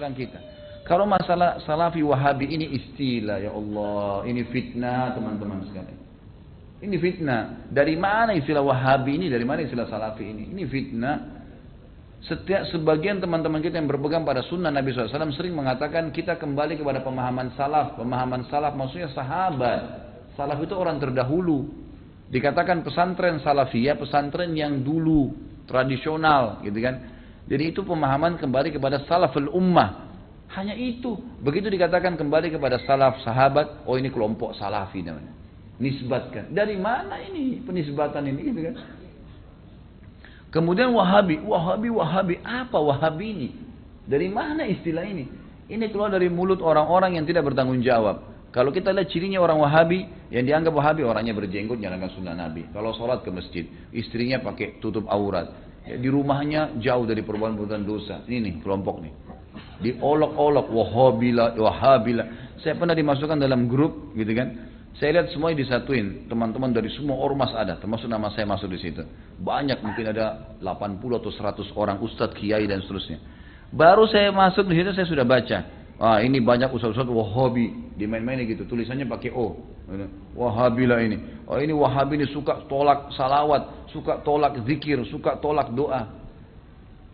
menyerang kita. Kalau masalah salafi wahabi ini istilah, ya Allah, ini fitnah teman-teman sekalian. Ini fitnah. Dari mana istilah wahabi ini? Dari mana istilah salafi ini? Ini fitnah. Setiap sebagian teman-teman kita yang berpegang pada sunnah Nabi SAW sering mengatakan kita kembali kepada pemahaman salaf. Pemahaman salaf maksudnya sahabat. Salaf itu orang terdahulu. Dikatakan pesantren salafiyah, pesantren yang dulu, tradisional, gitu kan. Jadi itu pemahaman kembali kepada salaful ummah. Hanya itu. Begitu dikatakan kembali kepada salaf, sahabat, oh ini kelompok salafi namanya. Nisbatkan. Dari mana ini penisbatan ini, gitu kan. Kemudian wahabi. Apa wahabi ini? Dari mana istilah ini? Ini keluar dari mulut orang-orang yang tidak bertanggung jawab. Kalau kita lihat cirinya orang wahabi, yang dianggap wahabi orangnya berjenggot, jalankan sunnah Nabi. Kalau sholat ke masjid, istrinya pakai tutup aurat. Ya, di rumahnya jauh dari perbuatan dosa. Ini nih, kelompok nih. Diolok-olok, wahabila. Saya pernah dimasukkan dalam grup, gitu kan. Saya lihat semuanya disatuin. Teman-teman dari semua ormas ada, termasuk nama saya masuk di situ. Banyak, mungkin ada 80 atau 100 orang, ustadz, kiai, dan seterusnya. Baru saya masuk di situ, saya sudah baca. Ini banyak ustaz-ustaz wahabi, dimain-mainin gitu, tulisannya pakai O. Wahabilah ini. Ini wahabi ini suka tolak salawat, suka tolak zikir, suka tolak doa.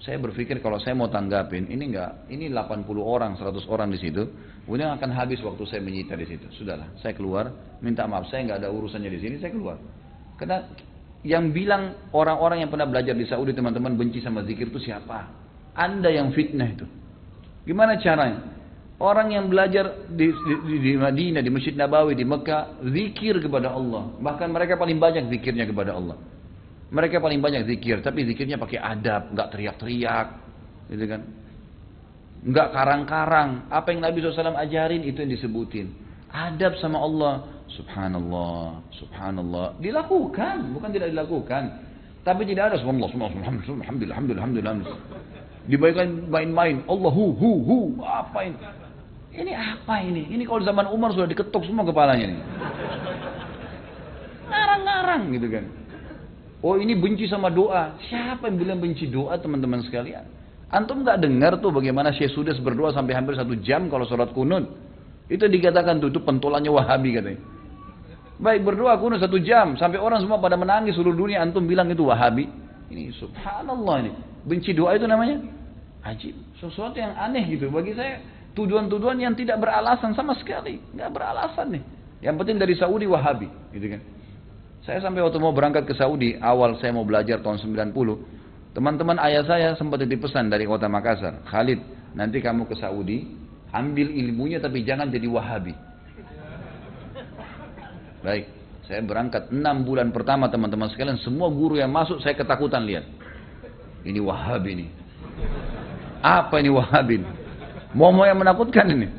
Saya berpikir kalau saya mau tanggapin, ini 80 orang, 100 orang di situ, kemudian akan habis waktu saya menyita di situ. Sudahlah, saya keluar, minta maaf, saya nggak ada urusannya di sini, saya keluar. Karena yang bilang orang-orang yang pernah belajar di Saudi teman-teman benci sama zikir itu siapa? Anda yang fitnah itu. Gimana caranya? Orang yang belajar di Madinah, di Masjid Nabawi, di Mekah, zikir kepada Allah. Bahkan mereka paling banyak zikirnya kepada Allah. Mereka paling banyak zikir, tapi zikirnya pakai adab, nggak teriak-teriak, gitu kan? Nggak karang-karang. Apa yang Nabi SAW ajarin itu yang disebutin. Adab sama Allah, subhanallah, subhanallah. Dilakukan, bukan tidak dilakukan. Tapi tidak ada subhanallah, alhamdulillah. Dibaikkan main-main, Allahu, apa ini? Ini apa ini? Ini kalau zaman Umar sudah diketuk semua kepalanya nih. Ngarang-ngarang gitu kan. Oh ini benci sama doa. Siapa yang bilang benci doa teman-teman sekalian? Antum nggak dengar tuh bagaimana Syekh Sudes berdoa sampai hampir 1 jam kalau sholat kunut. Itu dikatakan tuh, itu pentolannya Wahabi katanya. Baik berdoa kunut 1 jam sampai orang semua pada menangis seluruh dunia. Antum bilang itu Wahabi. Ini subhanallah ini. Benci doa itu namanya ajib. Sesuatu yang aneh gitu. Bagi saya tuduhan-tuduhan yang tidak beralasan sama sekali. Nggak beralasan nih. Yang penting dari Saudi Wahabi. Gitu kan. Saya sampai waktu mau berangkat ke Saudi. Awal saya mau belajar tahun 90. Teman-teman ayah saya sempat dipesan dari kota Makassar. Khalid, nanti kamu ke Saudi. Ambil ilmunya tapi jangan jadi Wahabi. Baik. Saya berangkat 6 bulan pertama teman-teman sekalian. Semua guru yang masuk saya ketakutan lihat. Ini Wahabi nih. Apa ini Wahabi nih? Mau yang menakutkan ini.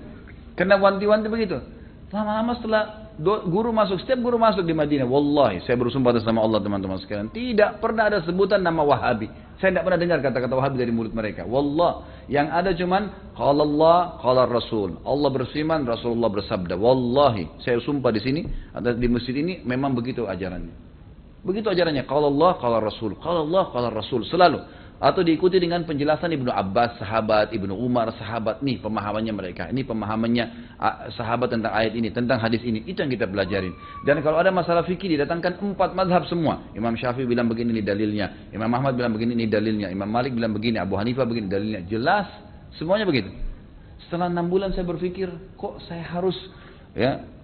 Kena wanti-wanti begitu. Lama-lama setelah guru masuk, setiap guru masuk di Madinah, wallahi, saya bersumpah atas nama Allah teman-teman sekalian, tidak pernah ada sebutan nama Wahabi. Saya tidak pernah dengar kata-kata Wahabi dari mulut mereka. Wallah, yang ada cuman qala Allah, qala Rasul. Allah berfirman, Rasulullah bersabda. Wallahi, saya sumpah di sini, di masjid ini memang begitu ajarannya. Begitu ajarannya, qala Allah, qala Rasul. Qala Allah, qala Rasul, selalu. Atau diikuti dengan penjelasan Ibnu Abbas, sahabat, Ibnu Umar, sahabat. Nih pemahamannya mereka. Ini pemahamannya sahabat tentang ayat ini, tentang hadis ini. Itu yang kita pelajarin. Dan kalau ada masalah fikih didatangkan 4 mazhab semua. Imam Syafi'i bilang begini ini dalilnya. Imam Ahmad bilang begini ini dalilnya. Imam Malik bilang begini. Abu Hanifah begini dalilnya. Jelas. Semuanya begitu. Setelah 6 bulan saya berpikir, kok saya harus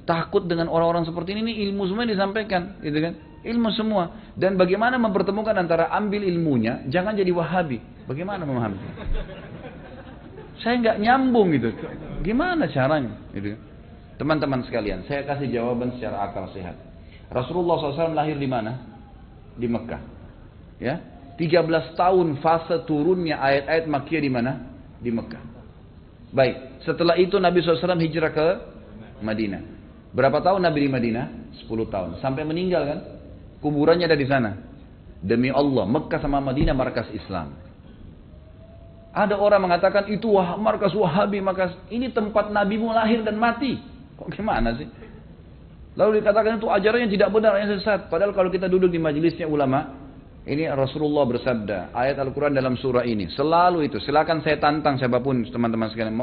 takut dengan orang-orang seperti ini. Ini ilmu semua disampaikan. Gitu kan. Ilmu semua. Dan bagaimana mempertemukan antara ambil ilmunya, jangan jadi Wahabi. Bagaimana memahami? Saya nggak nyambung gitu. Gimana caranya? Gitu. Teman-teman sekalian, saya kasih jawaban secara akal sehat. Rasulullah SAW lahir di mana? Di Mekah. Ya, 13 tahun fase turunnya ayat-ayat Makkiyah di mana? Di Mekah. Baik, setelah itu Nabi SAW hijrah ke Madinah. Berapa tahun Nabi di Madinah? 10 tahun. Sampai meninggal kan? Kuburannya ada di sana. Demi Allah, Mekah sama Madinah markas Islam. Ada orang mengatakan itu markas Wahabi, markas ini tempat Nabimu lahir dan mati. Kok gimana sih? Lalu dikatakan itu ajarannya tidak benar, yang sesat. Padahal kalau kita duduk di majelisnya ulama, Ini Rasulullah bersabda, ayat Al-Quran dalam surah ini. Selalu itu. Silakan saya tantang siapapun teman-teman sekalian.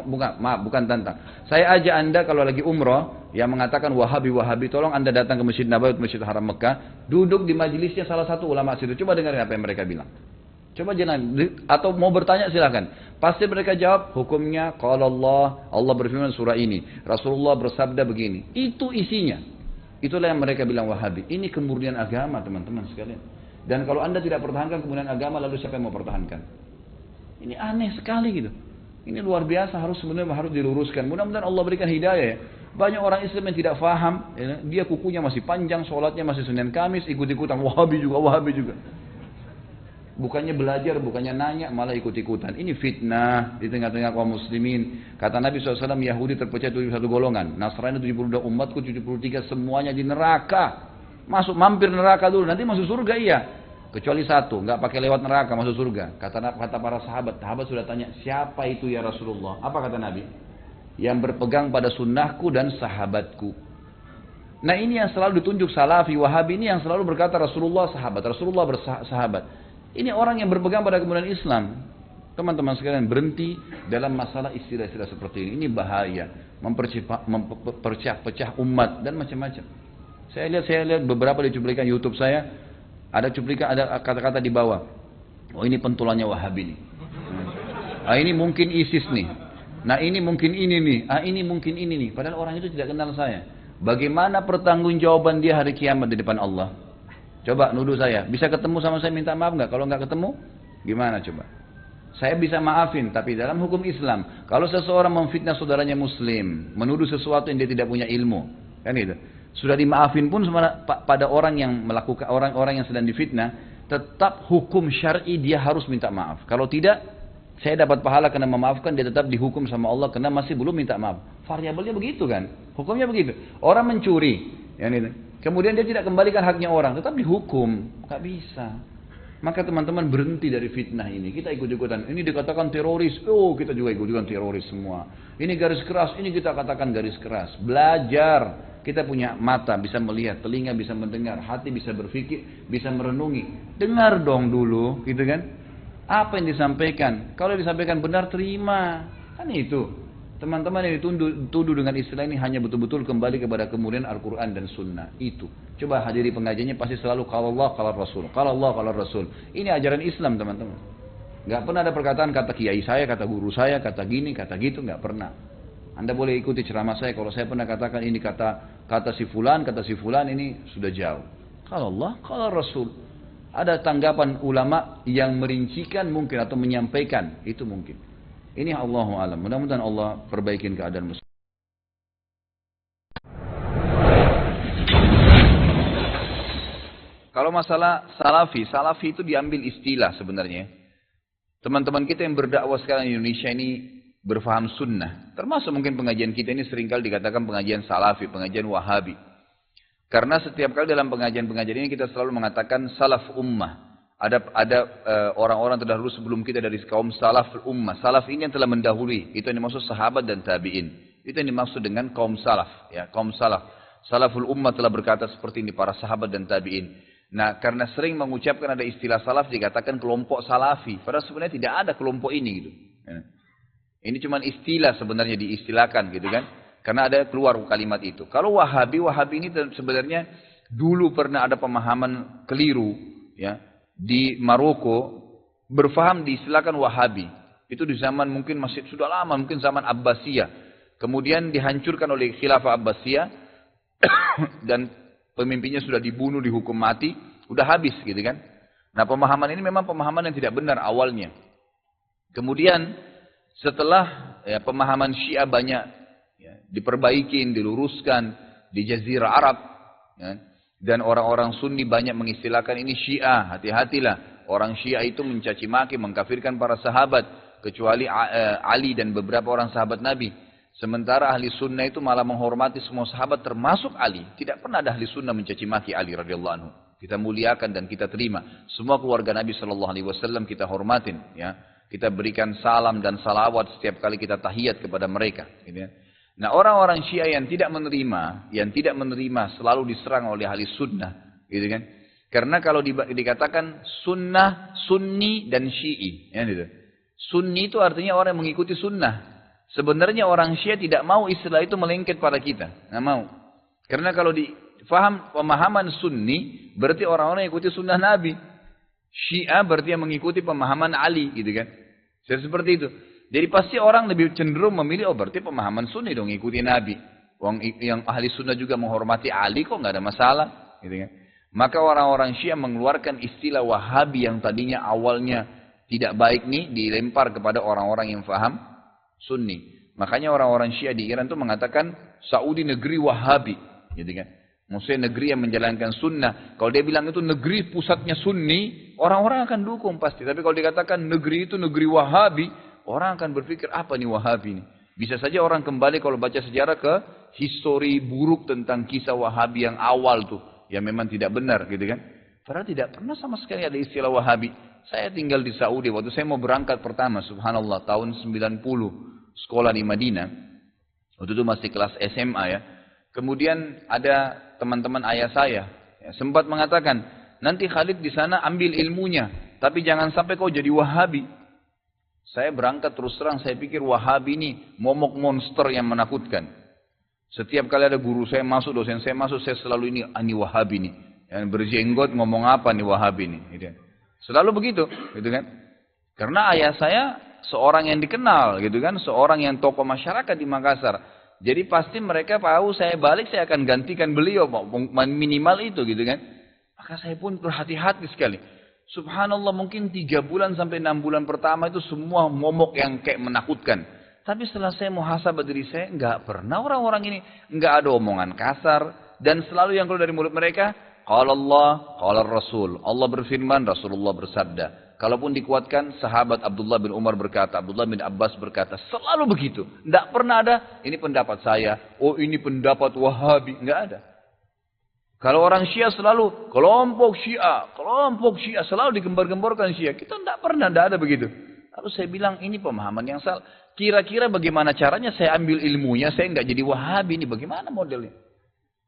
Bukan tantang. Saya ajak anda kalau lagi umrah, yang mengatakan Wahabi, tolong anda datang ke Masjid Nabawi, Masjid Haram Mekah. Duduk di majelisnya salah satu ulama situ. Coba dengar apa yang mereka bilang. Coba jangan, atau mau bertanya silakan. Pasti mereka jawab, hukumnya kalau Allah berfirman surah ini. Rasulullah bersabda begini. Itu isinya. Itulah yang mereka bilang Wahabi. Ini kemurnian agama teman-teman sekalian. Dan kalau anda tidak pertahankan kemudian agama, lalu siapa yang mau pertahankan? Ini aneh sekali gitu. Ini luar biasa, sebenarnya harus diluruskan. Mudah-mudahan Allah berikan hidayah ya. Banyak orang Islam yang tidak faham, ya, dia kukunya masih panjang, sholatnya masih Senin Kamis, ikut-ikutan Wahabi juga. Bukannya belajar, bukannya nanya, malah ikut-ikutan. Ini fitnah di tengah-tengah kaum muslimin. Kata Nabi SAW, Yahudi terpecah 71 golongan. Nasrani 72, umatku 73, semuanya di neraka. Mampir neraka dulu, nanti masuk surga iya. Kecuali satu, nggak pakai lewat neraka masuk surga. Kata para sahabat sudah tanya, siapa itu ya Rasulullah? Apa kata Nabi? Yang berpegang pada sunnahku dan sahabatku. Nah ini yang selalu ditunjuk Salafi, Wahabi ini yang selalu berkata Rasulullah bersahabat. Ini orang yang berpegang pada kemudian Islam. Teman-teman sekalian berhenti dalam masalah istilah-istilah seperti ini. Ini bahaya, memperpecah umat dan macam-macam. Saya lihat beberapa di cuplikan YouTube saya, ada kata-kata di bawah. Oh ini pentulannya Wahabi nih. Ini mungkin ISIS nih. Nah ini mungkin ini nih. Ini mungkin ini nih. Padahal orang itu tidak kenal saya. Bagaimana pertanggungjawaban dia hari kiamat di depan Allah? Coba nuduh saya. Bisa ketemu sama saya minta maaf nggak? Kalau nggak ketemu, gimana coba? Saya bisa maafin, tapi dalam hukum Islam, kalau seseorang memfitnah saudaranya Muslim, menuduh sesuatu yang dia tidak punya ilmu, kan itu. Sudah dimaafin pun pada orang yang melakukan orang-orang yang sedang difitnah, tetap hukum syar'i dia harus minta maaf. Kalau tidak, saya dapat pahala karena memaafkan, dia tetap dihukum sama Allah karena masih belum minta maaf. Variabelnya begitu kan? Hukumnya begitu. Orang mencuri, ya kemudian dia tidak kembalikan haknya orang, tetap dihukum. Nggak bisa. Maka teman-teman berhenti dari fitnah ini. Kita ikut-ikutan. Ini dikatakan teroris. Oh, kita juga ikut-ikutan teroris semua. Ini garis keras. Ini kita katakan garis keras. Belajar. Kita punya mata bisa melihat, telinga bisa mendengar, hati bisa berpikir, bisa merenungi. Dengar dong dulu, gitu kan? Apa yang disampaikan? Kalau disampaikan benar, terima. Kan itu. Teman-teman yang dituduh dengan istilah ini hanya betul-betul kembali kepada kemudian Al-Quran dan Sunnah. Itu. Coba hadiri pengajiannya pasti selalu kalau Allah, kalau Rasul. Kalau Allah, kalau Rasul. Ini ajaran Islam teman-teman. Gak pernah ada perkataan kata kiai saya, kata guru saya, kata gini, kata gitu. Gak pernah. Anda boleh ikuti ceramah saya. Kalau saya pernah katakan ini kata si fulan ini sudah jauh. Kalau Allah, kalau Rasul. Ada tanggapan ulama yang merincikan mungkin atau menyampaikan. Itu mungkin. Ini Allahu a'lam. Mudah-mudahan Allah perbaikin keadaan muslim. Kalau masalah salafi itu diambil istilah sebenarnya. Teman-teman kita yang berdakwah sekarang di Indonesia ini berfaham sunnah. Termasuk mungkin pengajian kita ini seringkali dikatakan pengajian salafi, pengajian wahabi. Karena setiap kali dalam pengajian-pengajian ini kita selalu mengatakan salaf ummah. Ada orang-orang terdahulu sebelum kita dari kaum salaf ummah. Salaf ini yang telah mendahului. Itu yang dimaksud sahabat dan tabi'in. Itu yang dimaksud dengan kaum salaf. Ya, kaum salaf. Salaful ummah telah berkata seperti ini, para sahabat dan tabi'in. Nah, karena sering mengucapkan ada istilah salaf dikatakan kelompok salafi. Padahal sebenarnya tidak ada kelompok ini gitu. Ya. Ini cuma istilah sebenarnya diistilahkan gitu kan. Karena ada keluar kalimat itu. Kalau Wahabi ini sebenarnya dulu pernah ada pemahaman keliru ya di Maroko, berfaham diistilahkan Wahabi. Itu di zaman mungkin masih sudah lama, mungkin zaman Abbasiyah. Kemudian dihancurkan oleh Khilafah Abbasiyah dan pemimpinnya sudah dibunuh, dihukum mati, udah habis gitu kan. Nah, pemahaman ini memang pemahaman yang tidak benar awalnya. Kemudian setelah ya, pemahaman Syiah banyak ya, diperbaikin, diluruskan di Jazirah Arab ya, dan orang-orang Sunni banyak mengistilahkan ini Syiah, hati-hatilah. Orang Syiah itu mencaci maki, mengkafirkan para sahabat, kecuali Ali dan beberapa orang sahabat Nabi. Sementara ahli sunnah itu malah menghormati semua sahabat termasuk Ali. Tidak pernah ada ahli sunnah mencaci maki Ali radhiyallahu anhu. Kita muliakan dan kita terima. Semua keluarga Nabi SAW kita hormatin ya. Kita berikan salam dan salawat setiap kali kita tahiyat kepada mereka. Gitu ya. Nah, orang-orang Syiah yang tidak menerima selalu diserang oleh ahli sunnah, gitu kan? Karena kalau dikatakan sunnah, sunni dan syi'i, ya gitu. Sunni itu artinya orang yang mengikuti sunnah. Sebenarnya orang Syiah tidak mau istilah itu melengket pada kita, nggak mau. Karena kalau difaham pemahaman sunni, berarti orang-orang yang ikuti sunnah Nabi. Syiah berarti yang mengikuti pemahaman Ali, gitu kan. Seperti itu. Jadi pasti orang lebih cenderung memilih, oh berarti pemahaman sunni dong, ikuti Nabi. Yang ahli sunnah juga menghormati Ali, kok nggak ada masalah, gitu kan. Maka orang-orang Syiah mengeluarkan istilah Wahabi yang tadinya awalnya tidak baik nih, dilempar kepada orang-orang yang faham Sunni. Makanya orang-orang Syiah di Iran itu mengatakan Saudi negeri Wahabi, gitu kan. Maksudnya negeri yang menjalankan sunnah. Kalau dia bilang itu negeri pusatnya Sunni, orang-orang akan dukung pasti. Tapi kalau dikatakan negeri itu negeri Wahabi, orang akan berpikir apa nih Wahabi ini. Bisa saja orang kembali kalau baca sejarah ke histori buruk tentang kisah Wahabi yang awal tuh, yang memang tidak benar, gitu kan. Padahal tidak pernah sama sekali ada istilah Wahabi. Saya tinggal di Saudi, waktu saya mau berangkat pertama, subhanallah, tahun 90, sekolah di Madinah. Waktu itu masih kelas SMA ya. Kemudian ada teman-teman ayah saya, ya, sempat mengatakan, nanti Khalid di sana ambil ilmunya, tapi jangan sampai kau jadi Wahabi. Saya berangkat terus terang, saya pikir Wahabi ini momok monster yang menakutkan. Setiap kali ada guru saya masuk, dosen saya masuk, saya selalu ini Wahabi nih. Yang berjenggot ngomong apa nih Wahabi nih. Gitu. Selalu begitu, gitu kan? Karena ayah saya seorang yang dikenal, gitu kan? Seorang yang tokoh masyarakat di Makassar. Jadi pasti mereka tahu saya balik, saya akan gantikan beliau, minimal itu, gitu kan? Maka saya pun berhati-hati sekali. Subhanallah, mungkin 3 bulan sampai 6 bulan pertama itu semua momok yang kayak menakutkan. Tapi setelah saya muhasabah diri saya, nggak pernah orang-orang ini nggak ada omongan kasar, dan selalu yang keluar dari mulut mereka, qala Allah, qala Rasul. Allah berfirman, Rasulullah bersabda. Kalaupun dikuatkan, sahabat Abdullah bin Umar berkata, Abdullah bin Abbas berkata, selalu begitu. Tidak pernah ada, ini pendapat saya, oh ini pendapat Wahabi, nggak ada. Kalau orang Syiah selalu, kelompok Syiah, selalu digembar-gemborkan Syiah. Kita tidak pernah, tidak ada begitu. Lalu saya bilang, ini pemahaman yang salah. Kira-kira bagaimana caranya saya ambil ilmunya, saya nggak jadi Wahabi, ini bagaimana modelnya?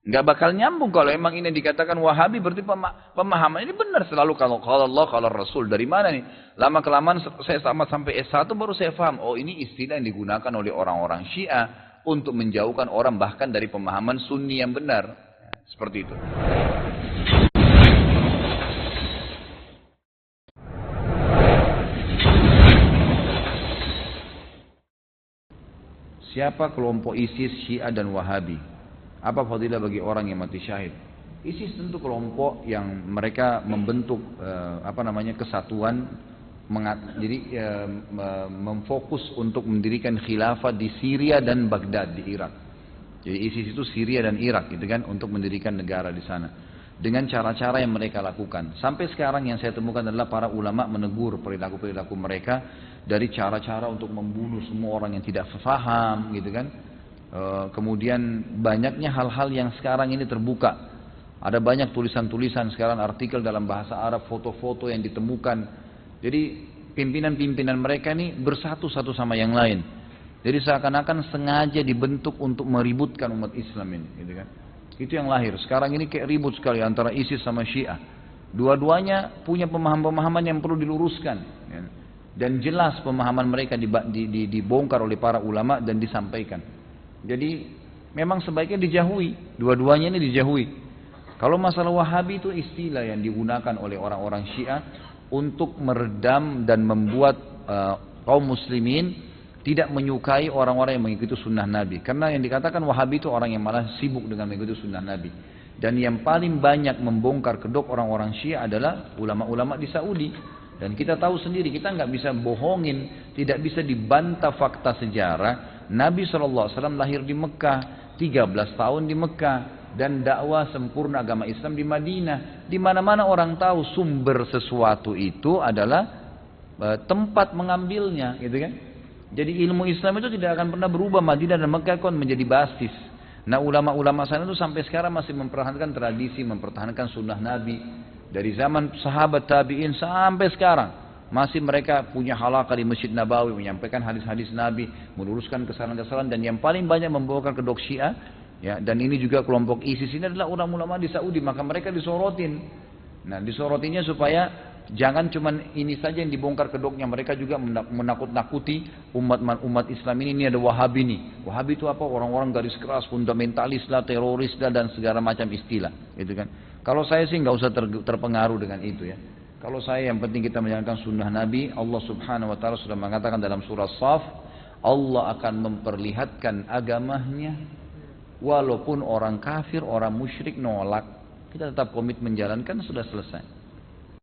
Nggak bakal nyambung kalau emang ini dikatakan Wahabi, berarti pemahaman ini benar selalu kalau Allah, kalau Rasul. Dari mana nih? Lama-kelamaan saya sampai S1 baru saya paham. Oh ini istilah yang digunakan oleh orang-orang Syiah untuk menjauhkan orang bahkan dari pemahaman Sunni yang benar. Ya, seperti itu. Siapa kelompok ISIS, Syiah dan Wahabi? Apa fadilah bagi orang yang mati syahid? ISIS tentu kelompok yang mereka membentuk kesatuan, memfokus untuk mendirikan khilafah di Syria dan Baghdad di Irak. Jadi ISIS itu Syria dan Irak, gitu kan, untuk mendirikan negara di sana. Dengan cara-cara yang mereka lakukan. Sampai sekarang yang saya temukan adalah para ulama menegur perilaku-perilaku mereka dari cara-cara untuk membunuh semua orang yang tidak faham, gitu kan. Kemudian banyaknya hal-hal yang sekarang ini terbuka. Ada banyak tulisan-tulisan sekarang, artikel dalam bahasa Arab, foto-foto yang ditemukan. Jadi pimpinan-pimpinan mereka ini bersatu satu sama yang lain. Jadi seakan-akan sengaja dibentuk untuk meributkan umat Islam ini, gitu kan. Itu yang lahir. Sekarang ini kayak ribut sekali antara ISIS sama Syiah. Dua-duanya punya pemahaman-pemahaman yang perlu diluruskan. Ya. Dan jelas pemahaman mereka dibongkar oleh para ulama dan disampaikan. Jadi memang sebaiknya dijauhi, dua-duanya ini dijauhi. Kalau masalah Wahabi itu istilah yang digunakan oleh orang-orang Syiah untuk meredam dan membuat kaum muslimin tidak menyukai orang-orang yang mengikuti sunnah Nabi. Karena yang dikatakan Wahabi itu orang yang malah sibuk dengan mengikuti sunnah Nabi. Dan yang paling banyak membongkar kedok orang-orang Syiah adalah ulama-ulama di Saudi. Dan kita tahu sendiri, kita nggak bisa bohongin, tidak bisa dibantah fakta sejarah. Nabi SAW lahir di Mekah, 13 tahun di Mekah, dan dakwah sempurna agama Islam di Madinah. Di mana-mana orang tahu sumber sesuatu itu adalah tempat mengambilnya, gitu kan? Jadi ilmu Islam itu tidak akan pernah berubah. Madinah dan Mekah kan menjadi basis. Nah ulama-ulama sana itu sampai sekarang masih mempertahankan tradisi, mempertahankan sunnah Nabi. Dari zaman sahabat tabi'in sampai sekarang. Masih mereka punya halaqah di Masjid Nabawi, menyampaikan hadis-hadis Nabi, meluruskan kesalahan-kesalahan, dan yang paling banyak membongkar kedok Syiah, ya, dan ini juga kelompok ISIS ini adalah ulama-ulama di Saudi, maka mereka disorotin. Nah, disorotinya supaya jangan cuman ini saja yang dibongkar kedoknya, mereka juga menakut-nakuti umat Islam ini ada Wahabi nih. Wahabi itu apa? Orang-orang garis keras, fundamentalis lah, teroris lah, dan segala macam istilah, gitu kan. Kalau saya sih nggak usah terpengaruh dengan itu ya. Kalau saya yang penting kita menjalankan sunnah Nabi. Allah Subhanahu Wa Taala sudah mengatakan dalam surah Shaf, Allah akan memperlihatkan agamanya, walaupun orang kafir, orang musyrik nolak, kita tetap komit menjalankan, sudah selesai.